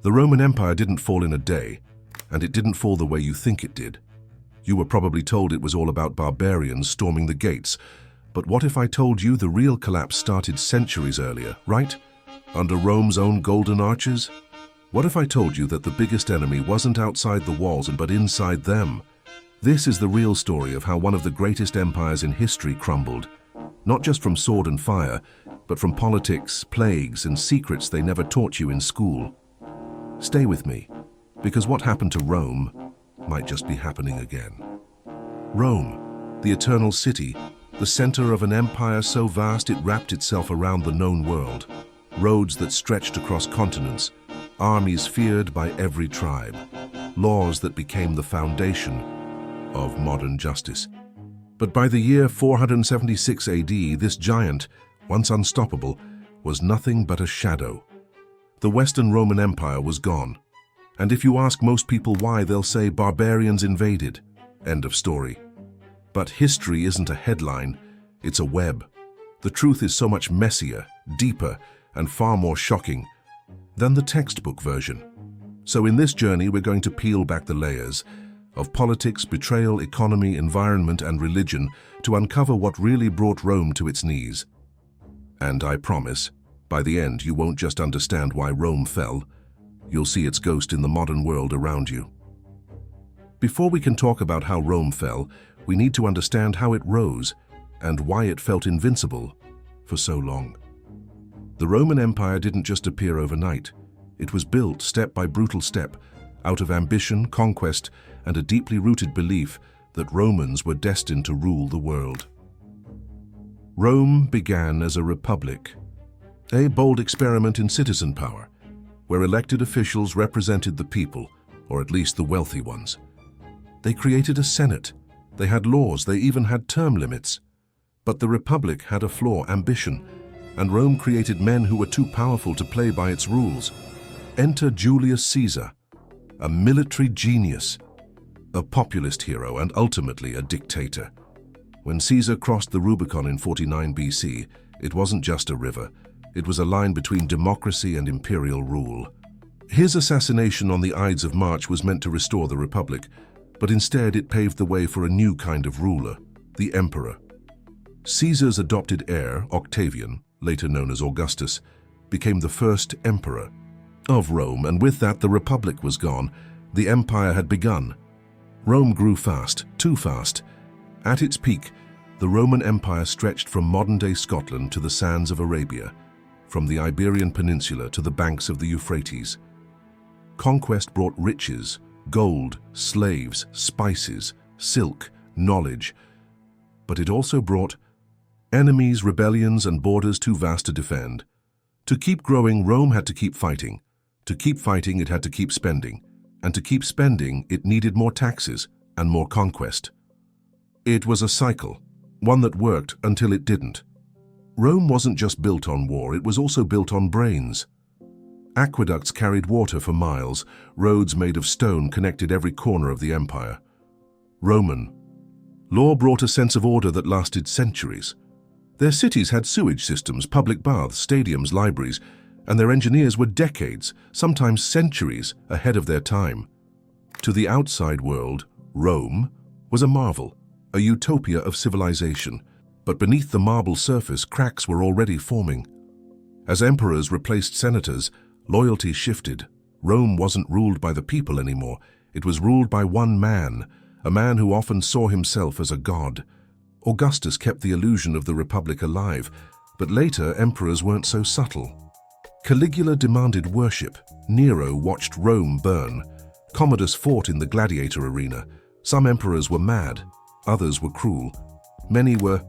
The Roman Empire didn't fall in a day, and it didn't fall the way you think it did. You were probably told it was all about barbarians storming the gates, but what if I told you the real collapse started centuries earlier, right? Under Rome's own golden arches? What if I told you that the biggest enemy wasn't outside the walls but inside them? This is the real story of how one of the greatest empires in history crumbled, not just from sword and fire, but from politics, plagues, and secrets they never taught you in school. Stay with me, because what happened to Rome might just be happening again. Rome, the eternal city, the center of an empire so vast it wrapped itself around the known world, roads that stretched across continents, armies feared by every tribe, laws that became the foundation of modern justice. But by the year 476 AD, this giant, once unstoppable, was nothing but a shadow. The Western Roman Empire was gone. And if you ask most people why, they'll say barbarians invaded. End of story. But history isn't a headline, it's a web. The truth is so much messier, deeper, and far more shocking than the textbook version. So in this journey, we're going to peel back the layers of politics, betrayal, economy, environment, and religion to uncover what really brought Rome to its knees. And I promise, by the end, you won't just understand why Rome fell, you'll see its ghost in the modern world around you. Before we can talk about how Rome fell, we need to understand how it rose and why it felt invincible for so long. The Roman Empire didn't just appear overnight. It was built step by brutal step, out of ambition, conquest, and a deeply rooted belief that Romans were destined to rule the world. Rome began as a republic, a bold experiment in citizen power, where elected officials represented the people, or at least the wealthy ones. They created a senate, they had laws, they even had term limits. But the republic had a flaw: ambition, and Rome created men who were too powerful to play by its rules. Enter Julius Caesar, a military genius, a populist hero, and ultimately a dictator. When Caesar crossed the Rubicon in 49 BC, it wasn't just a river. It was a line between democracy and imperial rule. His assassination on the Ides of March was meant to restore the Republic, but instead it paved the way for a new kind of ruler, the emperor. Caesar's adopted heir, Octavian, later known as Augustus, became the first emperor of Rome, and with that the Republic was gone. The empire had begun. Rome grew fast, too fast. At its peak, the Roman Empire stretched from modern-day Scotland to the sands of Arabia, from the Iberian Peninsula to the banks of the Euphrates. Conquest brought riches, gold, slaves, spices, silk, knowledge. But it also brought enemies, rebellions, and borders too vast to defend. To keep growing, Rome had to keep fighting. To keep fighting, it had to keep spending. And to keep spending, it needed more taxes and more conquest. It was a cycle, one that worked until it didn't. Rome wasn't just built on war, it was also built on brains. Aqueducts carried water for miles, roads made of stone connected every corner of the empire. Roman law brought a sense of order that lasted centuries. Their cities had sewage systems, public baths, stadiums, libraries, and their engineers were decades, sometimes centuries, ahead of their time. To the outside world, Rome was a marvel, a utopia of civilization. But beneath the marble surface, cracks were already forming. As emperors replaced senators, loyalty shifted. Rome wasn't ruled by the people anymore. It was ruled by one man, a man who often saw himself as a god. Augustus kept the illusion of the Republic alive, but later emperors weren't so subtle. Caligula demanded worship. Nero watched Rome burn. Commodus fought in the gladiator arena. Some emperors were mad, others were cruel. Many were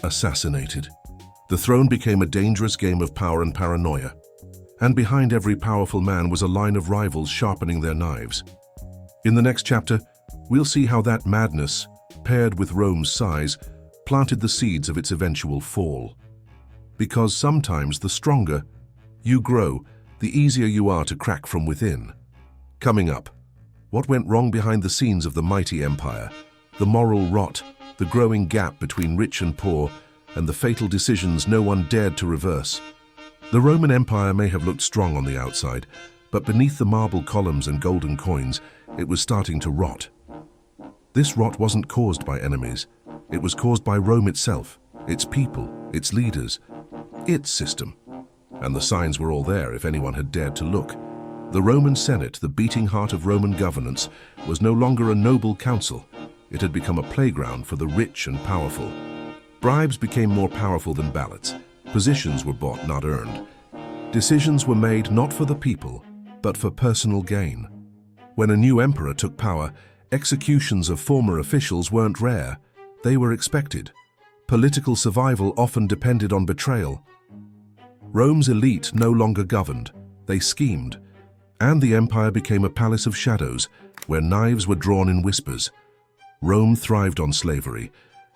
assassinated. The throne became a dangerous game of power and paranoia. And behind every powerful man was a line of rivals sharpening their knives. In the next chapter, we'll see how that madness, paired with Rome's size, planted the seeds of its eventual fall. Because sometimes the stronger you grow, the easier you are to crack from within. Coming up, what went wrong behind the scenes of the mighty empire, the moral rot, the growing gap between rich and poor, and the fatal decisions no one dared to reverse. The Roman Empire may have looked strong on the outside, But beneath the marble columns and golden coins, it was starting to rot. This rot wasn't caused by enemies. It was caused by Rome itself, its people, its leaders, its system. And the signs were all there if anyone had dared to look. The Roman Senate, the beating heart of Roman governance, was no longer a noble council. It had become a playground for the rich and powerful. Bribes became more powerful than ballots. Positions were bought, not earned. Decisions were made not for the people, but for personal gain. When a new emperor took power, executions of former officials weren't rare. They were expected. Political survival often depended on betrayal. Rome's elite no longer governed. They schemed. And the empire became a palace of shadows, where knives were drawn in whispers. Rome thrived on slavery.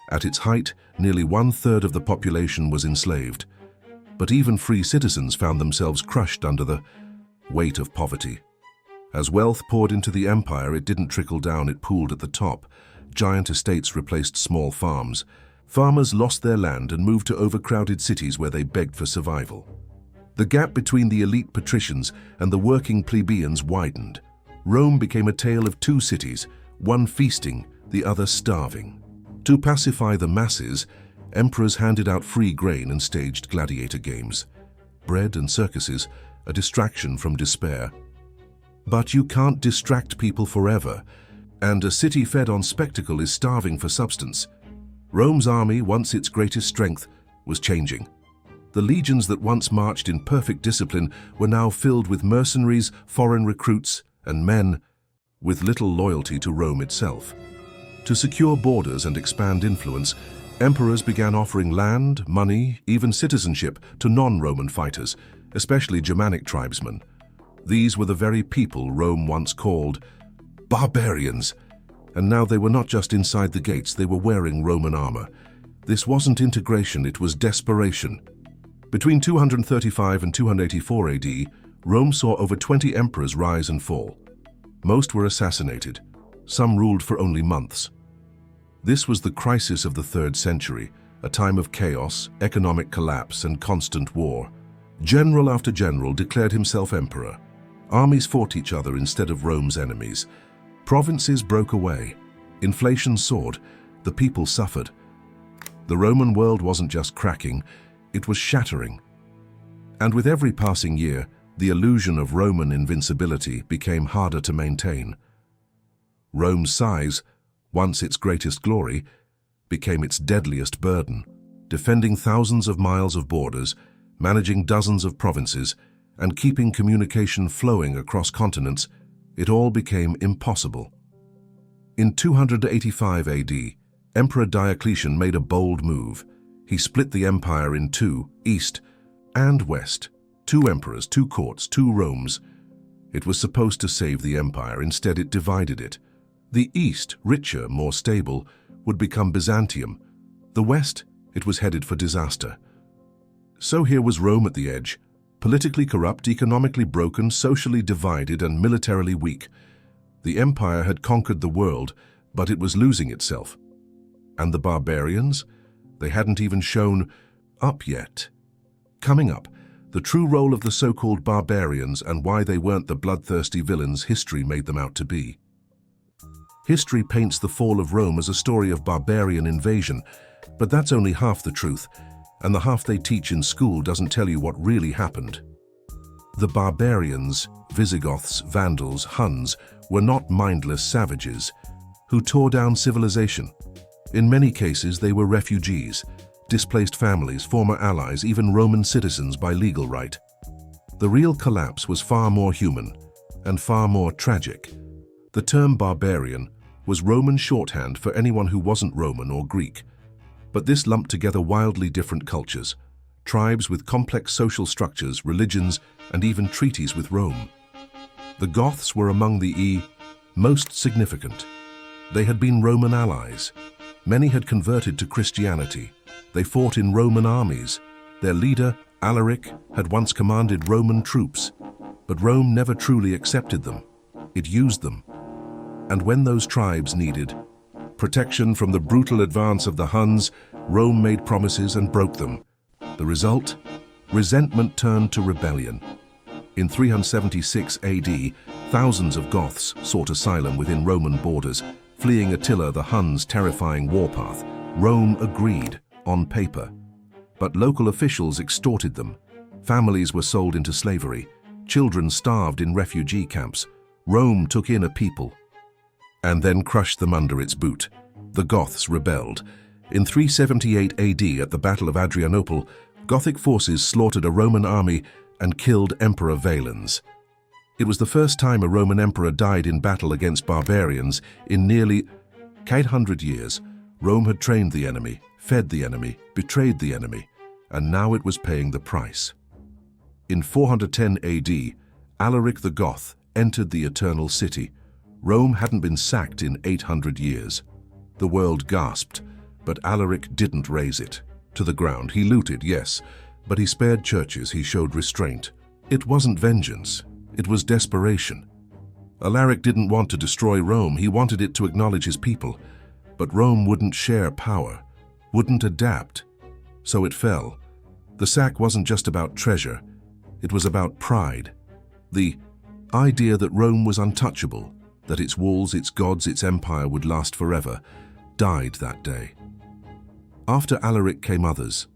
At its height, nearly 1/3 of the population was enslaved. But even free citizens found themselves crushed under the weight of poverty. As wealth poured into the empire, it didn't trickle down, it pooled at the top. Giant estates replaced small farms. Farmers lost their land and moved to overcrowded cities where they begged for survival. The gap between the elite patricians and the working plebeians widened. Rome became a tale of two cities, one feasting, the other starving. To pacify the masses, emperors handed out free grain and staged gladiator games. Bread and circuses, a distraction from despair. But you can't distract people forever, and a city fed on spectacle is starving for substance. Rome's army, once its greatest strength, was changing. The legions that once marched in perfect discipline were now filled with mercenaries, foreign recruits, and men with little loyalty to Rome itself. To secure borders and expand influence, emperors began offering land, money, even citizenship to non-Roman fighters, especially Germanic tribesmen. These were the very people Rome once called barbarians. And now they were not just inside the gates, they were wearing Roman armor. This wasn't integration, it was desperation. Between 235 and 284 AD, Rome saw over 20 emperors rise and fall. Most were assassinated. Some ruled for only months. This was the crisis of the 3rd century, a time of chaos, economic collapse, and constant war. General after general declared himself emperor. Armies fought each other instead of Rome's enemies. Provinces broke away. Inflation soared. The people suffered. The Roman world wasn't just cracking, it was shattering. And with every passing year, the illusion of Roman invincibility became harder to maintain. Rome's size, once its greatest glory, became its deadliest burden. Defending thousands of miles of borders, managing dozens of provinces, and keeping communication flowing across continents, it all became impossible. In 285 AD, Emperor Diocletian made a bold move. He split the empire in two, east and west. 2 emperors, 2 courts, 2 Romes. It was supposed to save the empire, instead it divided it. The east, richer, more stable, would become Byzantium. The west, it was headed for disaster. So here was Rome at the edge, politically corrupt, economically broken, socially divided, and militarily weak. The empire had conquered the world, but it was losing itself. And the barbarians? They hadn't even shown up yet. Coming up, the true role of the so-called barbarians and why they weren't the bloodthirsty villains history made them out to be. History paints the fall of Rome as a story of barbarian invasion, but that's only half the truth, and the half they teach in school doesn't tell you what really happened. The barbarians, Visigoths, Vandals, Huns, were not mindless savages who tore down civilization. In many cases, they were refugees, displaced families, former allies, even Roman citizens by legal right. The real collapse was far more human and far more tragic. The term barbarian was Roman shorthand for anyone who wasn't Roman or Greek. But this lumped together wildly different cultures, tribes with complex social structures, religions, and even treaties with Rome. The Goths were among the most significant. They had been Roman allies. Many had converted to Christianity. They fought in Roman armies. Their leader, Alaric, had once commanded Roman troops, but Rome never truly accepted them. It used them. And when those tribes needed protection from the brutal advance of the Huns, Rome made promises and broke them. The result? Resentment turned to rebellion. In 376 AD, thousands of Goths sought asylum within Roman borders, fleeing Attila the Hun's terrifying warpath. Rome agreed, on paper. But local officials extorted them. Families were sold into slavery. Children starved in refugee camps. Rome took in a people and then crushed them under its boot. The Goths rebelled. In 378 AD, at the Battle of Adrianople, Gothic forces slaughtered a Roman army and killed Emperor Valens. It was the first time a Roman emperor died in battle against barbarians in nearly 800 years. Rome had trained the enemy, fed the enemy, betrayed the enemy, and now it was paying the price. In 410 AD, Alaric the Goth entered the Eternal City. Rome hadn't been sacked in 800 years. The world gasped, but Alaric didn't raze it to the ground. He looted, yes, but he spared churches, he showed restraint. It wasn't vengeance, it was desperation. Alaric didn't want to destroy Rome, he wanted it to acknowledge his people. But Rome wouldn't share power, wouldn't adapt, so it fell. The sack wasn't just about treasure, it was about pride. The idea that Rome was untouchable, that its walls, its gods, its empire would last forever, died that day. After Alaric came others.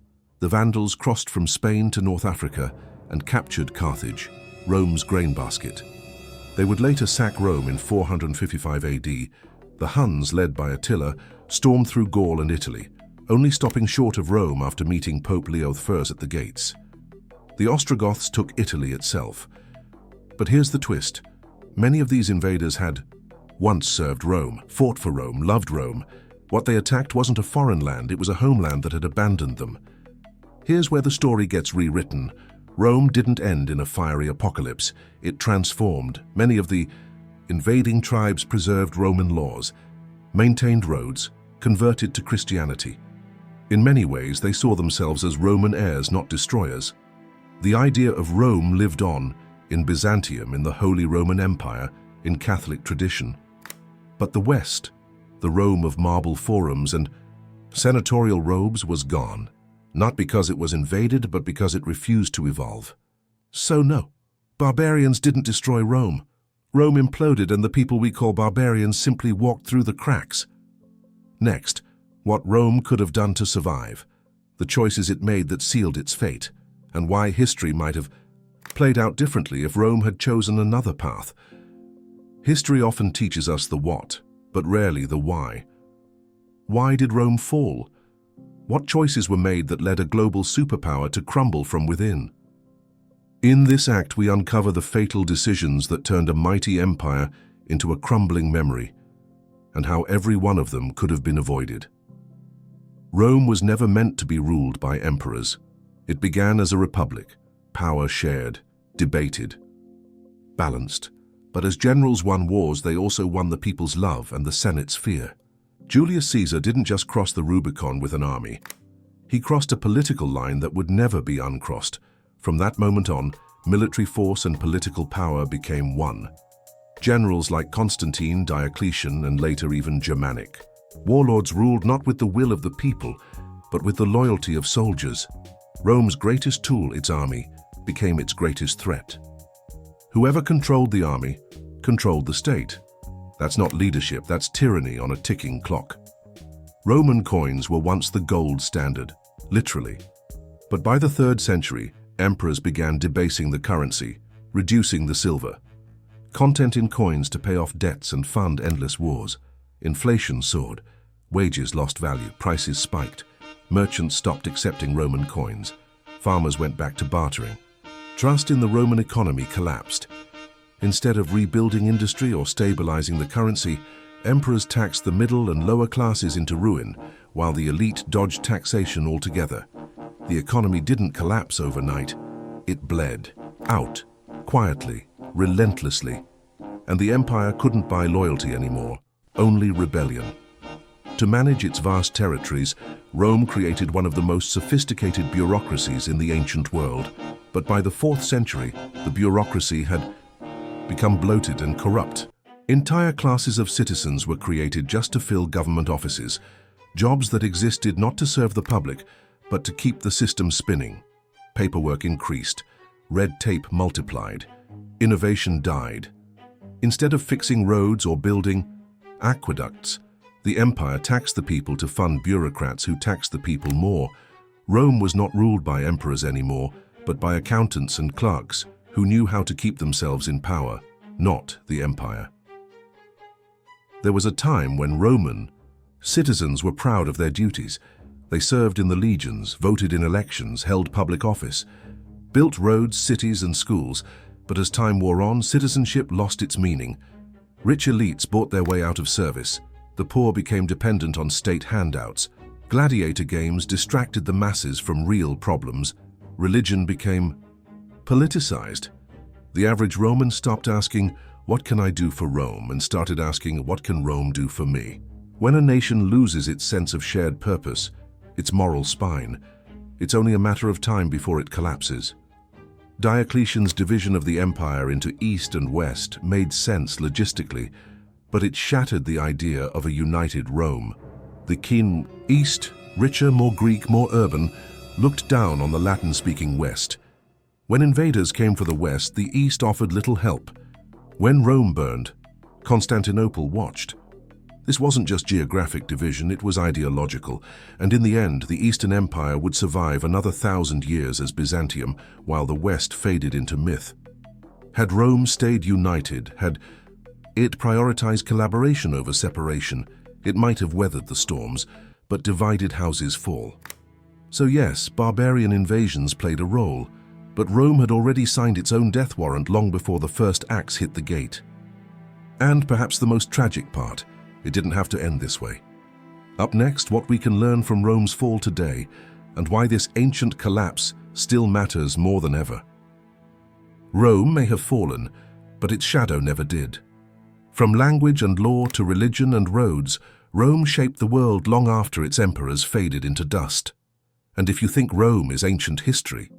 The Vandals crossed from Spain to North Africa and captured Carthage, Rome's grain basket. They would later sack Rome in 455 AD. The Huns, led by Attila, stormed through Gaul and Italy, only stopping short of Rome after meeting Pope Leo I at the gates. The Ostrogoths took Italy itself. But here's the twist. Many of these invaders had once served Rome, fought for Rome, loved Rome. What they attacked wasn't a foreign land, it was a homeland that had abandoned them. Here's where the story gets rewritten. Rome didn't end in a fiery apocalypse. It transformed. Many of the invading tribes preserved Roman laws, maintained roads, converted to Christianity. In many ways, they saw themselves as Roman heirs, not destroyers. The idea of Rome lived on in Byzantium, in the Holy Roman Empire, in Catholic tradition. But the West, the Rome of marble forums and senatorial robes, was gone. Not because it was invaded, but because it refused to evolve. So no, barbarians didn't destroy Rome. Rome imploded and the people we call barbarians simply walked through the cracks. Next, what Rome could have done to survive, the choices it made that sealed its fate, and why history might have played out differently if Rome had chosen another path. History often teaches us the what, but rarely the why. Why did Rome fall? What choices were made that led a global superpower to crumble from within? In this act, we uncover the fatal decisions that turned a mighty empire into a crumbling memory, and how every one of them could have been avoided. Rome was never meant to be ruled by emperors. It began as a republic, power shared, debated, balanced. But as generals won wars, they also won the people's love and the Senate's fear. Julius Caesar didn't just cross the Rubicon with an army. He crossed a political line that would never be uncrossed. From that moment on, military force and political power became one. Generals like Constantine, Diocletian, and later even Germanic. Warlords ruled not with the will of the people, but with the loyalty of soldiers. Rome's greatest tool, its army, became its greatest threat. Whoever controlled the army, controlled the state. That's not leadership, that's tyranny on a ticking clock. Roman coins were once the gold standard, literally. But by the 3rd century, emperors began debasing the currency, reducing the silver. Content in coins to pay off debts and fund endless wars. Inflation soared, wages lost value, prices spiked. Merchants stopped accepting Roman coins. Farmers went back to bartering. Trust in the Roman economy collapsed. Instead of rebuilding industry or stabilizing the currency, emperors taxed the middle and lower classes into ruin, while the elite dodged taxation altogether. The economy didn't collapse overnight. It bled out, quietly, relentlessly. And the empire couldn't buy loyalty anymore, only rebellion. To manage its vast territories, Rome created one of the most sophisticated bureaucracies in the ancient world. But by the 4th century, the bureaucracy had become bloated and corrupt. Entire classes of citizens were created just to fill government offices, jobs that existed not to serve the public, but to keep the system spinning. Paperwork increased, red tape multiplied. Innovation died. Instead of fixing roads or building aqueducts, the empire taxed the people to fund bureaucrats who taxed the people more. Rome was not ruled by emperors anymore, but by accountants and clerks who knew how to keep themselves in power, not the empire. There was a time when Roman citizens were proud of their duties. They served in the legions, voted in elections, held public office, built roads, cities, and schools. But as time wore on, citizenship lost its meaning. Rich elites bought their way out of service. The poor became dependent on state handouts. Gladiator games distracted the masses from real problems. Religion became politicized. The average Roman stopped asking, "What can I do for Rome?" and started asking, "What can Rome do for me?" When a nation loses its sense of shared purpose, its moral spine, it's only a matter of time before it collapses. Diocletian's division of the empire into East and West made sense logistically, but it shattered the idea of a united Rome. The king East, richer, more Greek, more urban, looked down on the Latin-speaking West. When invaders came for the West, the East offered little help. When Rome burned, Constantinople watched. This wasn't just geographic division, it was ideological, and in the end, the Eastern Empire would survive another 1,000 years as Byzantium, while the West faded into myth. Had Rome stayed united, had it prioritized collaboration over separation, it might have weathered the storms, but divided houses fall. So yes, barbarian invasions played a role, but Rome had already signed its own death warrant long before the first axe hit the gate. And perhaps the most tragic part, it didn't have to end this way. Up next, what we can learn from Rome's fall today, and why this ancient collapse still matters more than ever. Rome may have fallen, but its shadow never did. From language and law to religion and roads, Rome shaped the world long after its emperors faded into dust. And if you think Rome is ancient history,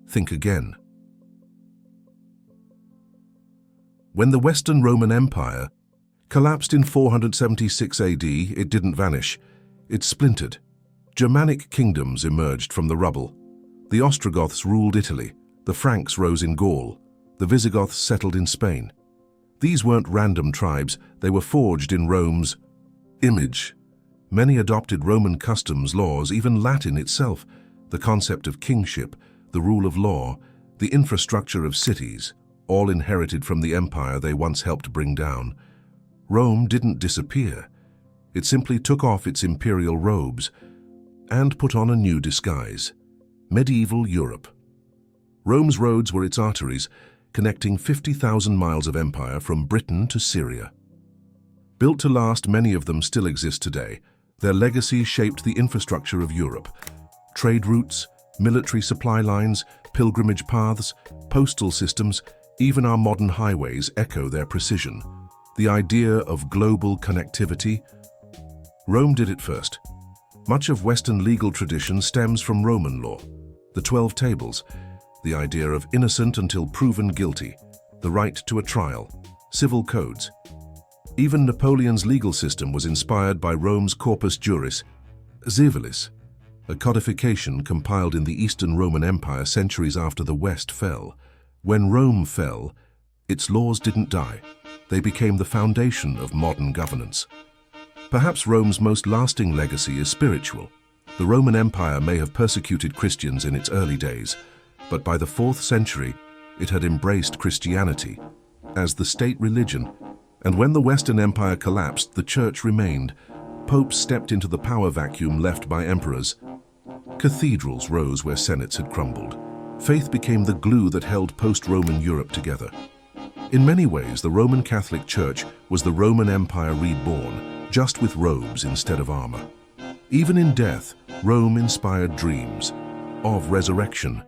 think again. When the Western Roman Empire collapsed in 476 AD, it didn't vanish. It splintered. Germanic kingdoms emerged from the rubble. The Ostrogoths ruled Italy. The Franks rose in Gaul. The Visigoths settled in Spain. These weren't random tribes. They were forged in Rome's image. Many adopted Roman customs, laws, even Latin itself, the concept of kingship, the rule of law, the infrastructure of cities, all inherited from the empire they once helped bring down. Rome didn't disappear. It simply took off its imperial robes and put on a new disguise: medieval Europe. Rome's roads were its arteries, connecting 50,000 miles of empire from Britain to Syria. Built to last, many of them still exist today. Their legacy shaped the infrastructure of Europe. Trade routes, military supply lines, pilgrimage paths, postal systems, even our modern highways echo their precision. The idea of global connectivity. Rome did it first. Much of Western legal tradition stems from Roman law. The 12 Tables, the idea of innocent until proven guilty, the right to a trial, civil codes. Even Napoleon's legal system was inspired by Rome's corpus juris civilis, a codification compiled in the Eastern Roman Empire centuries after the West fell. When Rome fell, its laws didn't die. They became the foundation of modern governance. Perhaps Rome's most lasting legacy is spiritual. The Roman Empire may have persecuted Christians in its early days, but by the 4th century, it had embraced Christianity as the state religion. And when the Western Empire collapsed, the Church remained. Popes stepped into the power vacuum left by emperors. Cathedrals rose where senates had crumbled. Faith became the glue that held post-Roman Europe together. In many ways, the Roman Catholic Church was the Roman Empire reborn, just with robes instead of armor. Even in death, Rome inspired dreams of resurrection.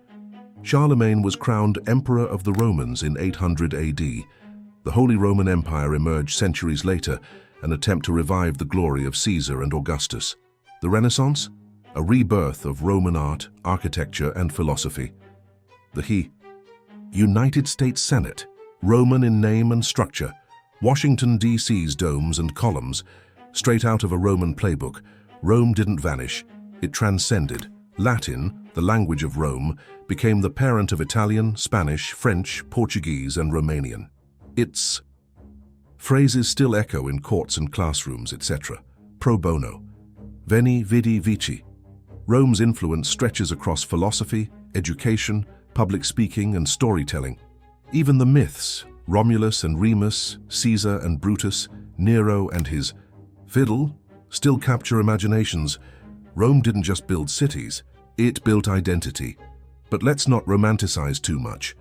Charlemagne was crowned Emperor of the Romans in 800 AD. The Holy Roman Empire emerged centuries later, an attempt to revive the glory of Caesar and Augustus. The Renaissance? A rebirth of Roman art, architecture, and philosophy. The United States Senate, Roman in name and structure, Washington, D.C.'s domes and columns, straight out of a Roman playbook. Rome didn't vanish, it transcended. Latin, the language of Rome, became the parent of Italian, Spanish, French, Portuguese, and Romanian. Its phrases still echo in courts and classrooms, etc. Pro bono. Veni, vidi, vici. Rome's influence stretches across philosophy, education, public speaking, and storytelling. Even the myths, Romulus and Remus, Caesar and Brutus, Nero and his fiddle, still capture imaginations. Rome didn't just build cities, it built identity. But let's not romanticize too much.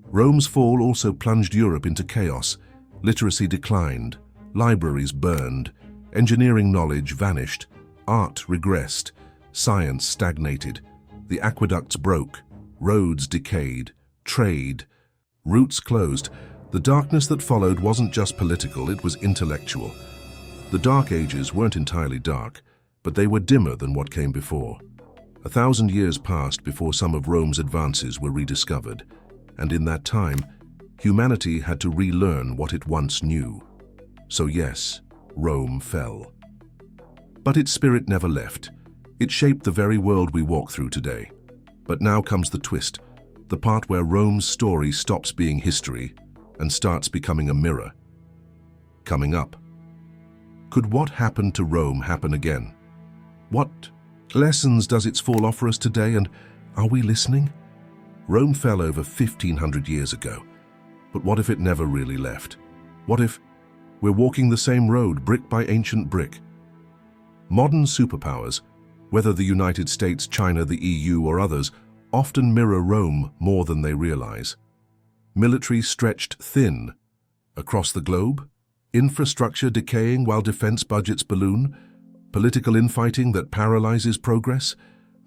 Rome's fall also plunged Europe into chaos. Literacy declined, libraries burned, engineering knowledge vanished, art regressed, science stagnated, the aqueducts broke, roads decayed, trade, routes closed. The darkness that followed wasn't just political, it was intellectual. The Dark Ages weren't entirely dark, but they were dimmer than what came before. 1,000 years passed before some of Rome's advances were rediscovered, and in that time, humanity had to relearn what it once knew. So yes, Rome fell. But its spirit never left. It shaped the very world we walk through today. But now comes the twist, the part where Rome's story stops being history and starts becoming a mirror. Coming up. Could what happened to Rome happen again? What lessons does its fall offer us today, and are we listening? Rome fell over 1,500 years ago. But what if it never really left? What if we're walking the same road, brick by ancient brick? Modern superpowers, whether the United States, China, the EU, or others, often mirror Rome more than they realize. Military stretched thin across the globe, infrastructure decaying while defense budgets balloon, political infighting that paralyzes progress,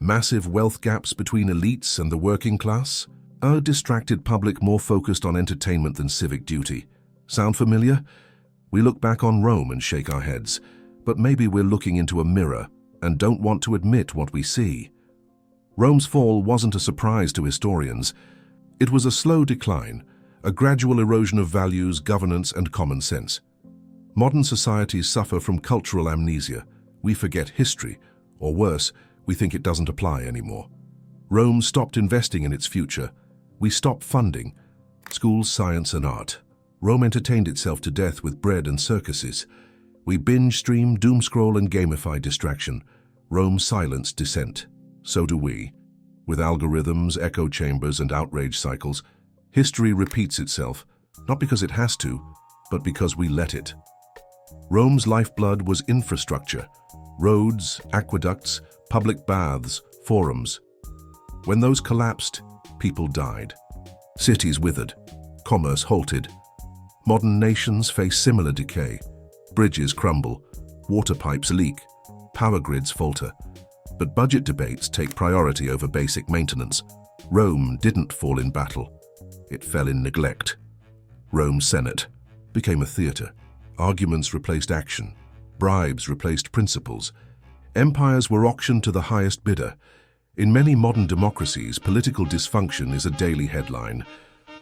massive wealth gaps between elites and the working class, a distracted public more focused on entertainment than civic duty. Sound familiar? We look back on Rome and shake our heads, but maybe we're looking into a mirror and don't want to admit what we see. Rome's fall wasn't a surprise to historians. It was a slow decline, a gradual erosion of values, governance, and common sense. Modern societies suffer from cultural amnesia. We forget history, or worse, we think it doesn't apply anymore. Rome stopped investing in its future. We stopped funding schools, science, and art. Rome entertained itself to death with bread and circuses. We binge-stream, doom-scroll, and gamify distraction. Rome silenced dissent. So do we. With algorithms, echo chambers, and outrage cycles, history repeats itself, not because it has to, but because we let it. Rome's lifeblood was infrastructure, roads, aqueducts, public baths, forums. When those collapsed, people died. Cities withered, commerce halted. Modern nations face similar decay. Bridges crumble, water pipes leak, power grids falter. But budget debates take priority over basic maintenance. Rome didn't fall in battle. It fell in neglect. Rome's Senate became a theater. Arguments replaced action. Bribes replaced principles. Empires were auctioned to the highest bidder. In many modern democracies, political dysfunction is a daily headline.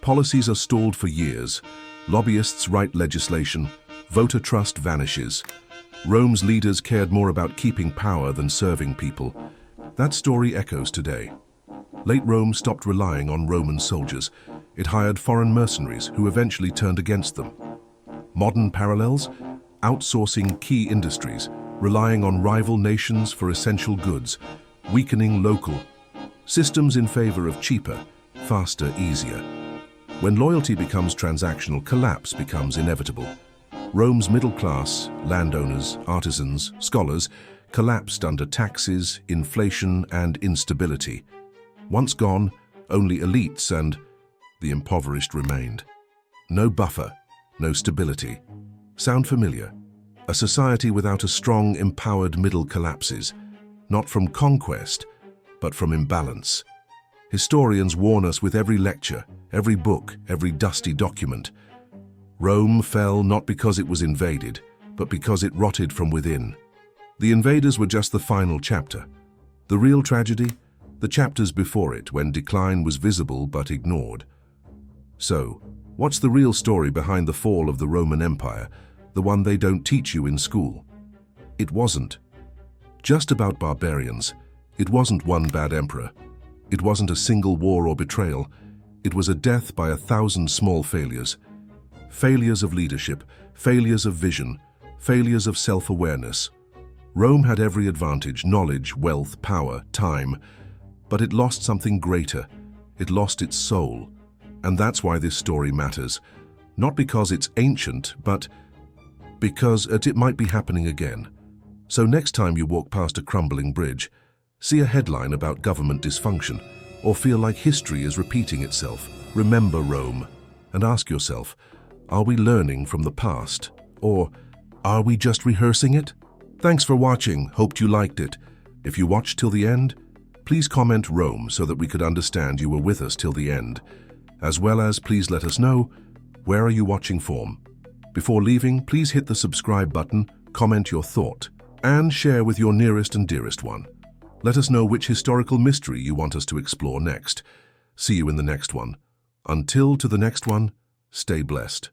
Policies are stalled for years. Lobbyists write legislation. Voter trust vanishes. Rome's leaders cared more about keeping power than serving people. That story echoes today. Late Rome stopped relying on Roman soldiers. It hired foreign mercenaries who eventually turned against them. Modern parallels? Outsourcing key industries, relying on rival nations for essential goods, weakening local systems in favor of cheaper, faster, easier. When loyalty becomes transactional, collapse becomes inevitable. Rome's middle class, landowners, artisans, scholars, collapsed under taxes, inflation, and instability. Once gone, only elites and the impoverished remained. No buffer, no stability. Sound familiar? A society without a strong, empowered middle collapses, not from conquest, but from imbalance. Historians warn us with every lecture, every book, every dusty document. Rome fell not because it was invaded, but because it rotted from within. The invaders were just the final chapter. The real tragedy? The chapters before it, when decline was visible but ignored. So, what's the real story behind the fall of the Roman Empire, the one they don't teach you in school? It wasn't just about barbarians. It wasn't one bad emperor. It wasn't a single war or betrayal. It was a death by 1,000 small failures. Failures of leadership, failures of vision, failures of self-awareness. Rome had every advantage: knowledge, wealth, power, time. But it lost something greater. It lost its soul. And that's why this story matters. Not because it's ancient, but because it might be happening again. So next time you walk past a crumbling bridge, see a headline about government dysfunction, or feel like history is repeating itself, remember Rome and ask yourself, are we learning from the past, or are we just rehearsing it? Thanks for watching. Hoped you liked it. If you watched till the end, please comment Rome so that we could understand you were with us till the end. As well as please let us know, where are you watching from? Before leaving, please hit the subscribe button, comment your thought, and share with your nearest and dearest one. Let us know which historical mystery you want us to explore next. See you in the next one. Until to the next one, stay blessed.